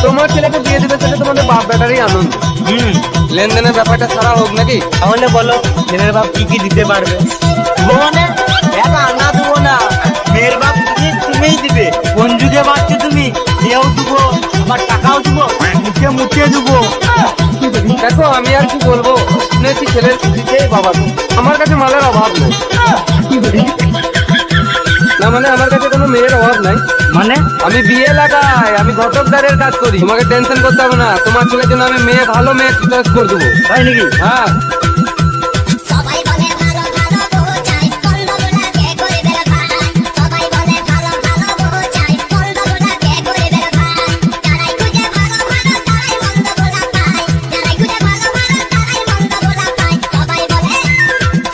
তোমার ছেলেকে বিয়ে দিবে সেটা তোমাদের বাপ বেটারই আনন্দ। লেনদেনের ব্যাপারটা সারা হোক নাকি? তাহলে বলো ছেলের বাপ কি কি দিতে পারবে? মানে এক আনা দেবো না, মেয়ের বাপ তুমিই দিবে। কোন যুগে বাচ্চা তুমি? দিয়েও দেবো, আবার টাকাও দেবো, মুখে মুখে দেবো। দেখো আমি আর কি বলবো, শুনেছি ছেলের খুশিতেই বাবা তো। আমার কাছে মালের অভাব নেই। না মানে আমার কাছে কোনো মেয়ের অভাব নাই। মানে আমি বিয়ে লাগাই, আমি ঘটকদারের কাজ করি। তোমাকে টেনশন করতে হবে না, তোমার ছেলের জন্য আমি ভালো মেয়ে চয়েস করে দেবো। তাই নাকি? হ্যাঁ সবাই বলে ভালো ভালো বউ চাই, বন্ধগুলা কে করিবে ভাই? সবাই বলে ভালো ভালো বউ চাই, বন্ধগুলা কে করিবে ভাই? যারাই খুঁজে ভালো ভালো তারাই বন্ধগুলা পায়, যারাই খুঁজে ভালো ভালো তারাই বন্ধগুলা পায়।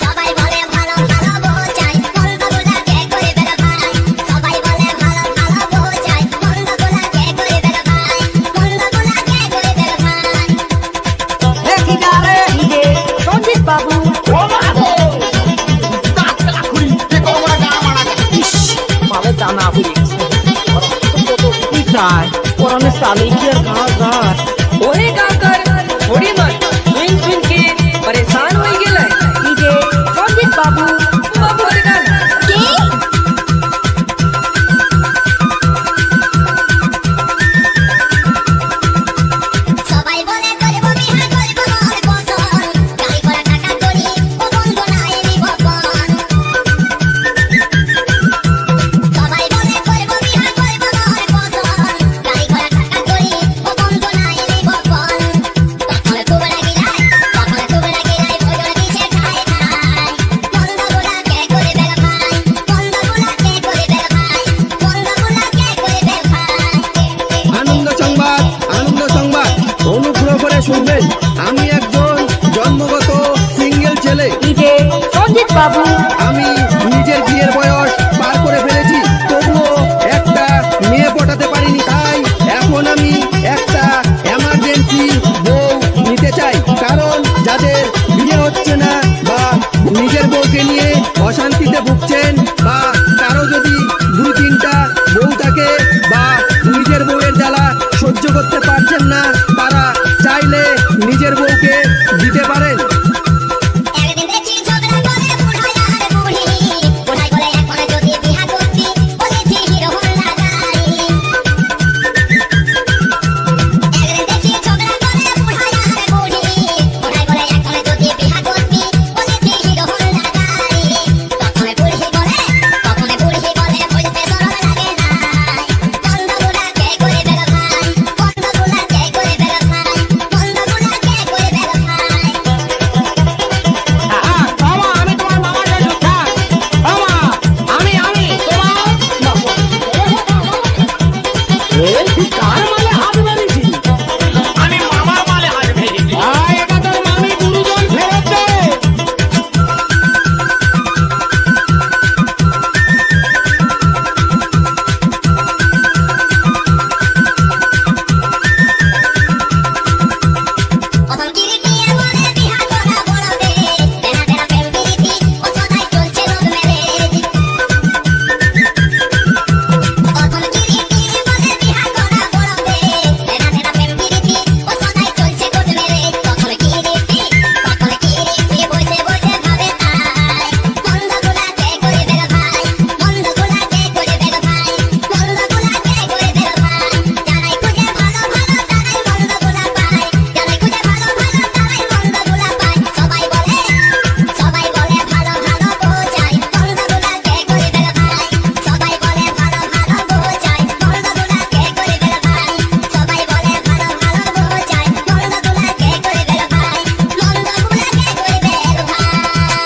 সবাই বলে ভালো ভালো বউ চাই, বন্ধগুলা কে করিবে ভাই? সবাই বলে ভালো ভালো বউ চাই, বন্ধগুলা কে করিবে ভাই? বন্ধগুলা কে করিবে ভাই? দেখি না রে সঞ্জিত বাবু মালে জানা হয়ে কি চায় পরানে সালে কি আর कहां যায় ओहे गाकर थोड़ी मत सुन सुन के परेशान हो गेलै। डीजे सঞ্জিত বাবু बाबू रे गाना কি সবাই বলে করব বিহা করব মোর পছন্দ, গাড়ি ঘোড়া টাকা করি ও বন্ধু নাই নিবপন। সবাই বলে করব বিহা করব মোর পছন্দ, গাড়ি ঘোড়া টাকা করি ও বন্ধু নাই নিবপন। তখন খুব রাগি যায়, ভোগলা দিছে খায় খায়। বন্ধগুলা কে করিবে ভাই? বন্ধগুলা কে করিবে ভাই? বন্ধগুলা কে করিবে ভাই? আনন্দ সংবাদ অনুগ্রহ করে শুনবেন। আমি একজন জন্মগত সিঙ্গেল ছেলে। डीजे সঞ্জিত বাবু আমি নিজের বিয়ের বয়স